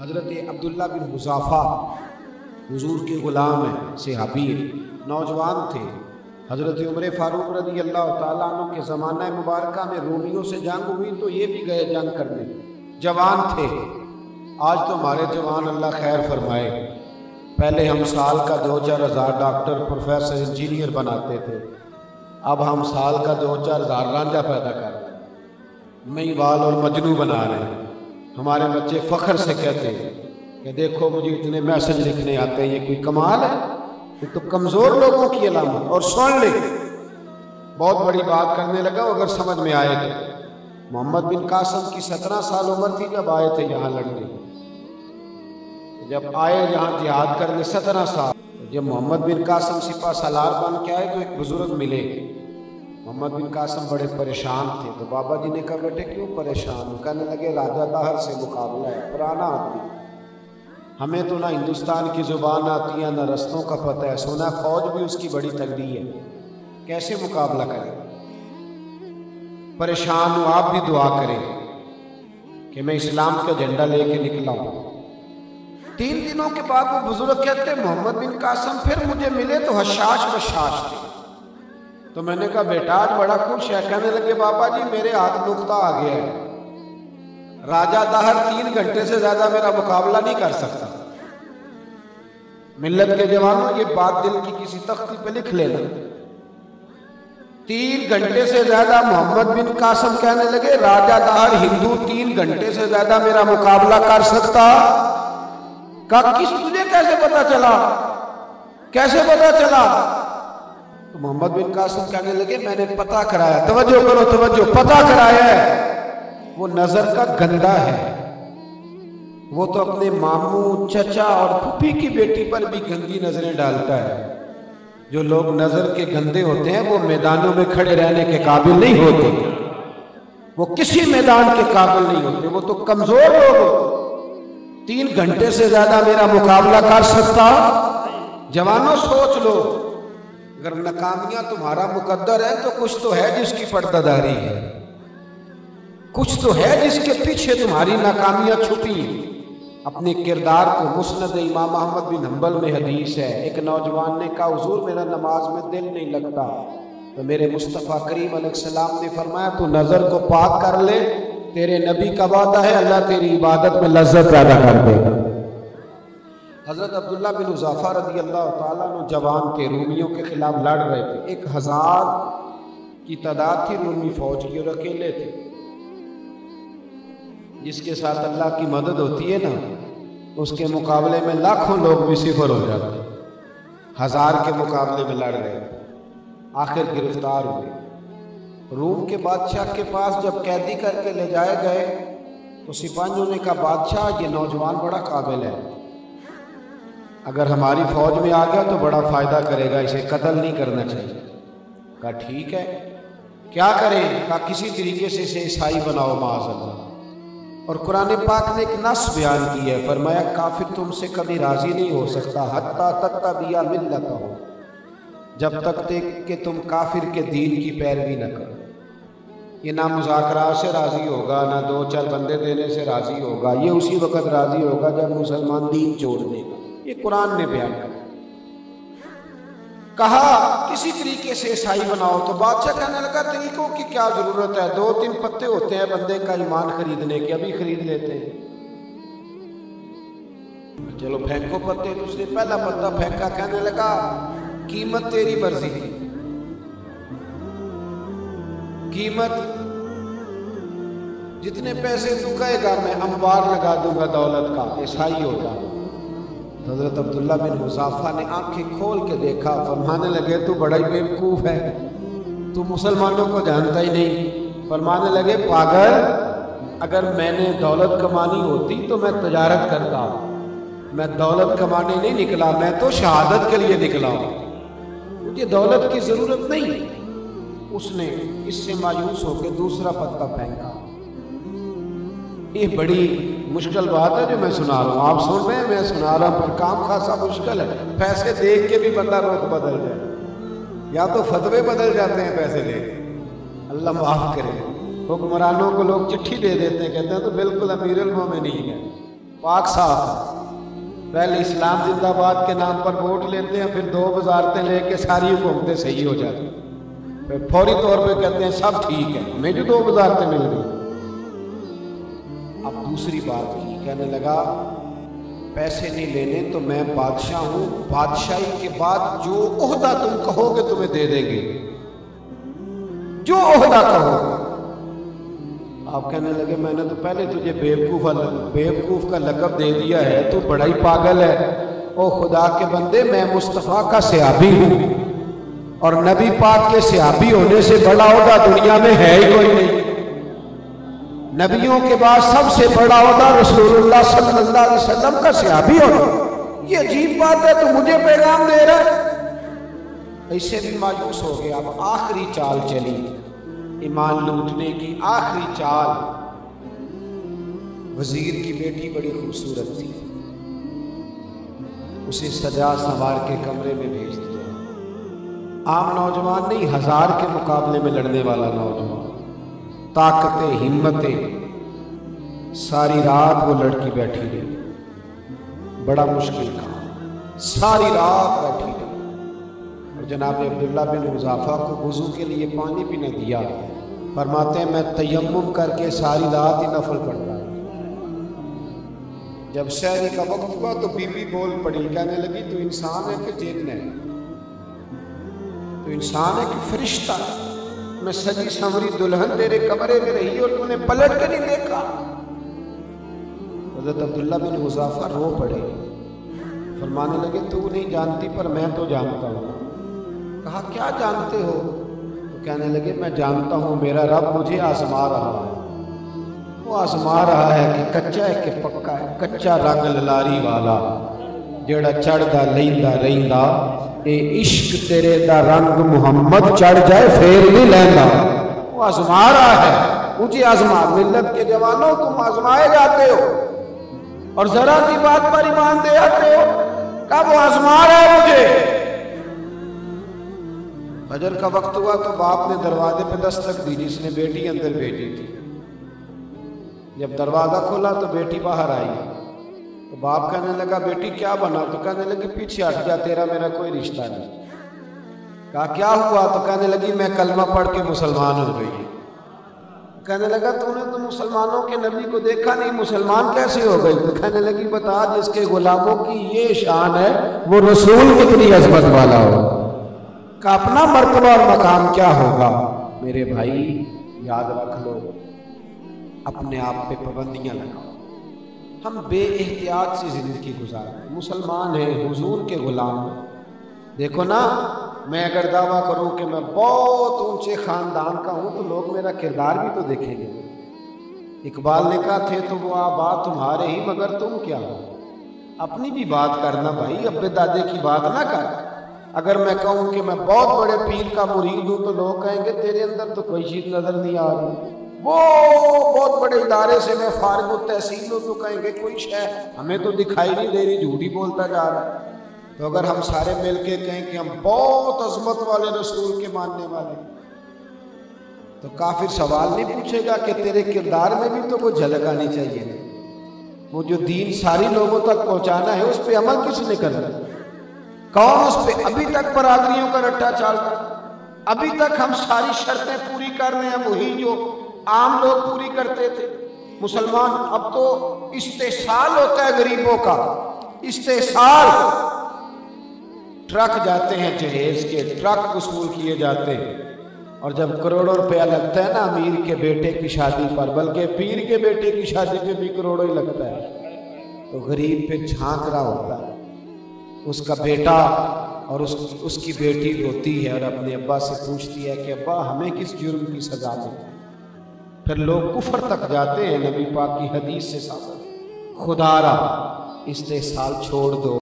حضرت عبداللہ بن حذافہ حضور کے غلام ہیں، صحابی ہیں، نوجوان تھے۔ حضرت عمر فاروق رضی اللہ تعالیٰ عنہ کے زمانہ مبارکہ میں رومیوں سے جنگ ہوئی تو یہ بھی گئے جنگ کرنے، جوان تھے۔ آج تو ہمارے جوان اللہ خیر فرمائے، پہلے ہم سال کا 2-4 ہزار ڈاکٹر، پروفیسر، انجینئر بناتے تھے، اب ہم سال کا 2-4 ہزار رانجھا پیدا کر رہے ہیں، میوال اور مجنو بنا رہے ہیں۔ ہمارے بچے فخر سے کہتے ہیں کہ دیکھو مجھے اتنے میسج لکھنے آتے ہیں، یہ کوئی کمال ہے؟ یہ تو کمزور لوگوں کی علامت۔ اور سن لے، بہت بڑی بات کرنے لگا اگر سمجھ میں آئے تو۔ محمد بن قاسم کی 17 سال عمر تھی جب آئے تھے یہاں لڑنے، جب آئے یہاں جہاد کرنے 17 سال، جب محمد بن قاسم سپہ سالار بن کے آئے تو ایک بزرگ ملے۔ محمد بن قاسم بڑے پریشان تھے تو بابا جی نے کہا بیٹے کیوں پریشان ہو؟ کہنے لگے راجہ طاہر سے مقابلہ ہے، پرانا آدمی، ہمیں تو نہ ہندوستان کی زبان آتی ہے نہ رستوں کا پتہ ہے، سنا فوج بھی اس کی بڑی تگڑی ہے، کیسے مقابلہ کریں؟ پریشان ہوں، آپ بھی دعا کریں کہ میں اسلام کا جھنڈا لے کے نکلا ہوں۔ 3 دنوں کے بعد وہ بزرگ کہتے محمد بن قاسم پھر مجھے ملے تو حشاش بشاش تھے، تو میں نے کہا بیٹا آج بڑا خوش ہے؟ کہنے لگے بابا جی میرے ہاتھ نقطہ آ گیا ہے، راجہ طاہر 3 گھنٹے سے زیادہ میرا مقابلہ نہیں کر سکتا۔ ملت کے جوانوں یہ بات دل کی کسی تختی پہ لکھ لینا، 3 گھنٹے سے زیادہ محمد بن قاسم کہنے لگے راجہ طاہر ہندو 3 گھنٹے سے زیادہ میرا مقابلہ کر سکتا؟ کہا تجھے کیسے پتا چلا؟ کیسے پتا چلا؟ تو محمد بن قاسم کہنے لگے میں نے پتہ کرایا، توجہ کرو توجہ، پتہ کرایا ہے، وہ نظر کا گندہ ہے، وہ تو اپنے ماموں، چچا اور پھوپھی کی بیٹی پر بھی گندی نظریں ڈالتا ہے۔ جو لوگ نظر کے گندے ہوتے ہیں وہ میدانوں میں کھڑے رہنے کے قابل نہیں ہوتے، وہ کسی میدان کے قابل نہیں ہوتے، وہ تو کمزور لوگ ہوتے۔ 3 گھنٹے سے زیادہ میرا مقابلہ کر سکتا؟ جوانوں سوچ لو، اگر ناکامیاں تمہارا مقدر ہے تو کچھ تو ہے جس کی پردہ داری ہے، کچھ تو ہے جس کے پیچھے تمہاری ناکامیاں چھپی ہیں۔ اپنے کردار کو، مسند امام احمد بن حنبل میں حدیث ہے، ایک نوجوان نے کہا حضور میرا نماز میں دل نہیں لگتا، تو میرے مصطفیٰ کریم علیہ السلام نے فرمایا تو نظر کو پاک کر لے، تیرے نبی کا وعدہ ہے اللہ تیری عبادت میں لذت پیدا کر دے گا۔ حضرت عبداللہ بن حذافہ رضی اللہ تعالیٰ عنہ جوان تھے، رومیوں کے خلاف لڑ رہے تھے، 1000 کی تعداد تھی رومی فوج کی اور اکیلے تھے۔ جس کے ساتھ اللہ کی مدد ہوتی ہے نا اس کے مقابلے میں لاکھوں لوگ بھی صفر ہو جاتے ہیں۔ 1000 کے مقابلے میں لڑ رہے تھے، آخر گرفتار ہوئے۔ روم کے بادشاہ کے پاس جب قیدی کر کے لے جائے گئے تو سپاہیوں نے کہا بادشاہ یہ نوجوان بڑا قابل ہے، اگر ہماری فوج میں آ گیا تو بڑا فائدہ کرے گا، اسے قتل نہیں کرنا چاہیے۔ کہا ٹھیک ہے، کیا کریں؟ کہا کسی طریقے سے اسے عیسائی بناؤ معاذ اللہ۔ اور قرآن پاک نے ایک نص بیان کی ہے، فرمایا کافر تم سے کبھی راضی نہیں ہو سکتا حتیٰ تتبع ملتہ، جب تک کہ تم کافر کے دین کی پیروی نہ کرو۔ یہ نہ مذاکرات سے راضی ہوگا، نہ 2-4 بندے دینے سے راضی ہوگا، یہ اسی وقت راضی ہوگا جب مسلمان دین چھوڑ دے گا۔ یہ قرآن نے بیان کیا۔ کہا کسی طریقے سے عیسائی بناؤ، تو بادشاہ کہنے لگا طریقوں کی کیا ضرورت ہے، 2-3 پتے ہوتے ہیں بندے کا ایمان خریدنے کے، ابھی خرید لیتے ہیں، چلو پھینکو پتے۔ تو اس نے پہلا پتا پھینکا، کہنے لگا قیمت تیری مرضی، قیمت جتنے پیسے تو کہے گا میں انبار لگا دوں گا دولت کا، عیسائی ہو جا۔ حضرت عبداللہ بن حذافہ نے آنکھیں کھول کے دیکھا، فرمانے لگے تو بڑا ہی بیوقوف ہے، تو مسلمانوں کو جانتا ہی نہیں۔ فرمانے لگے پاگل، اگر میں نے دولت کمانی ہوتی تو میں تجارت کرتا، میں دولت کمانے نہیں نکلا، میں تو شہادت کے لیے نکلا ہوں، مجھے دولت کی ضرورت نہیں۔ اس نے اس سے مایوس ہو کے دوسرا پتا پھینکا۔ یہ بڑی مشکل بات ہے جو میں سنا رہا ہوں، آپ سن رہے ہیں، میں سنا رہا ہوں، پر کام خاصا مشکل ہے۔ پیسے دیکھ کے بھی بندہ رخ بدل جائے، یا تو فتوے بدل جاتے ہیں پیسے لے کے۔ اللہ معاف کرے، حکمرانوں کو لوگ چٹھی دے دیتے ہیں، کہتے ہیں تو بالکل امیر المومنین ہے، پاک صاف ہے، پہلے اسلام زندہ باد کے نام پر ووٹ لیتے ہیں، پھر 2 وزارتیں لے کے ساری حکومتیں صحیح ہو جاتی ہیں، پھر فوری طور پہ کہتے ہیں سب ٹھیک ہے، ہمیں جو 2 وزارتیں مل گئی۔ اب دوسری بات کی، کہنے لگا پیسے نہیں لینے تو میں بادشاہ ہوں، بادشاہی کے بعد جو عہدہ تم کہو گے تمہیں دے دیں گے، جو عہدہ کہو گے۔ آپ کہنے لگے میں نے تو پہلے تجھے بیوقوف کا لقب دے دیا ہے، تو بڑا ہی پاگل ہے۔ او خدا کے بندے، میں مصطفیٰ کا صحابی ہوں، اور نبی پاک کے صحابی ہونے سے بڑا عہدہ دنیا میں ہے ہی کوئی نہیں۔ نبیوں کے بعد سب سے بڑا عہدہ رسول اللہ صلی اللہ علیہ وسلم کا صحابی ہونا، یہ عجیب بات ہے، تو مجھے پیغام دے رہا ہے۔ ایسے بھی مایوس ہو گیا۔ اب آخری چال چلی، ایمان لوٹنے کی آخری چال۔ وزیر کی بیٹی بڑی خوبصورت تھی، اسے سجا سنوار کے کمرے میں بھیج دیا۔ عام نوجوان نہیں، 1000 کے مقابلے میں لڑنے والا نوجوان، طاقتیں، ہمتیں۔ ساری رات وہ لڑکی بیٹھی رہی، بڑا مشکل کام، ساری رات بیٹھی رہی۔ اور جناب عبداللہ بن حذافہ کو وضو کے لیے پانی بھی نہ دیا، فرماتے ہیں میں تیمم کر کے ساری رات ہی نفل پڑھتا۔ جب سحری کا وقت ہوا تو بی بی بول پڑی، کہنے لگی تو انسان ہے کہ جن ہے؟ تو انسان ہے کہ فرشتہ؟ میں سجی سنوری دلہن تیرے کمرے میں رہی اور تو نے پلٹ کے نہیں دیکھا؟ حضرت عبداللہ بن حذافہ رو پڑے، فرمانے لگے تو نہیں جانتی پر میں تو جانتا ہوں۔ کہا کیا جانتے ہو؟ تو کہنے لگے میں جانتا ہوں میرا رب مجھے آزما رہا ہے۔ وہ آزما رہا ہے کہ کچا ہے کہ پکا ہے، کچا رنگ للاری والا جڑا چڑھدا لیندا رہندا، اے عشق تیرے دا رنگ محمد چڑھ جائے پھر نہیں لیندا۔ وہ آزما رہا ہے، مجھے آزما۔ ملت کے جوانوں تم آزمائے جاتے ہو اور ذرا سی بات پر ایمان دے آتے ہو، کب وہ آزما رہا ہے مجھے۔ فجر کا وقت ہوا تو باپ نے دروازے پہ دستک دی، جس نے بیٹی اندر بھیجی تھی۔ جب دروازہ کھولا تو بیٹی باہر آئی، تو باپ کہنے لگا بیٹی کیا بنا؟ تو کہنے لگی پیچھے ہٹ جا، تیرا میرا کوئی رشتہ نہیں۔ کہا کیا ہوا؟ تو کہنے لگی میں کلمہ پڑھ کے مسلمان ہو گئی۔ کہنے لگا تو نے تو مسلمانوں کے نبی کو دیکھا نہیں، مسلمان کیسے ہو گئی؟ تو کہنے لگی بتا جس کے غلاموں کی یہ شان ہے وہ رسول کتنی عظمت والا ہو، کا اپنا مرتبہ اور مقام کیا ہوگا۔ میرے بھائی یاد رکھ لو، اپنے آپ پہ پابندیاں لگاؤ۔ ہم بے احتیاط سے زندگی گزار رہے ہیں، مسلمان ہیں، حضور کے غلام ہیں۔ دیکھو نا، میں اگر دعویٰ کروں کہ میں بہت اونچے خاندان کا ہوں تو لوگ میرا کردار بھی تو دیکھیں گے۔ اقبال نے کہا تھے تو وہ آبا تمہارے ہی مگر تم کیا ہو۔ اپنی بھی بات کرنا بھائی، ابے دادے کی بات نہ کر۔ اگر میں کہوں کہ میں بہت بڑے پیر کا مرید ہوں تو لوگ کہیں گے تیرے اندر تو کوئی چیز نظر نہیں آ رہی۔ وہ بہت بڑے ادارے سے میں فارغ التحصیل ہوں تو کہیں گے کوئی شے ہمیں تو دکھائی نہیں دے رہی، جھوٹ ہی بولتا جا رہا ہے۔ تو اگر ہم سارے مل کے کہیں کہ ہم بہت عظمت والے رسول کے ماننے والے، تو کافر سوال نہیں پوچھے گا کہ تیرے کردار میں بھی تو کوئی جھلک آنی چاہیے۔ وہ جو دین ساری لوگوں تک پہنچانا ہے اس پہ عمل کس نے کرنا؟ کون اس پہ ابھی تک برادریوں کا رٹا چال رہا ہے؟ ابھی تک ہم ساری شرطیں پوری کر رہے ہیں، وہی جو عام لوگ پوری کرتے تھے مسلمان۔ اب تو استحصال ہوتا ہے غریبوں کا، استحصال۔ ٹرک جاتے ہیں جہیز کے، ٹرک وصول کیے جاتے ہیں، اور جب کروڑوں روپیہ لگتا ہے نا امیر کے بیٹے کی شادی پر، بلکہ پیر کے بیٹے کی شادی پہ بھی کروڑوں ہی لگتا ہے، تو غریب پہ جھانک رہا ہوتا ہے۔ اس کا بیٹا اور اس کی بیٹی روتی ہے اور اپنے ابا سے پوچھتی ہے کہ ابا ہمیں کس جرم کی سزا دے؟ پھر لوگ کفر تک جاتے ہیں۔ نبی پاک کی حدیث سے ثابت، خدا را استحصال چھوڑ دو۔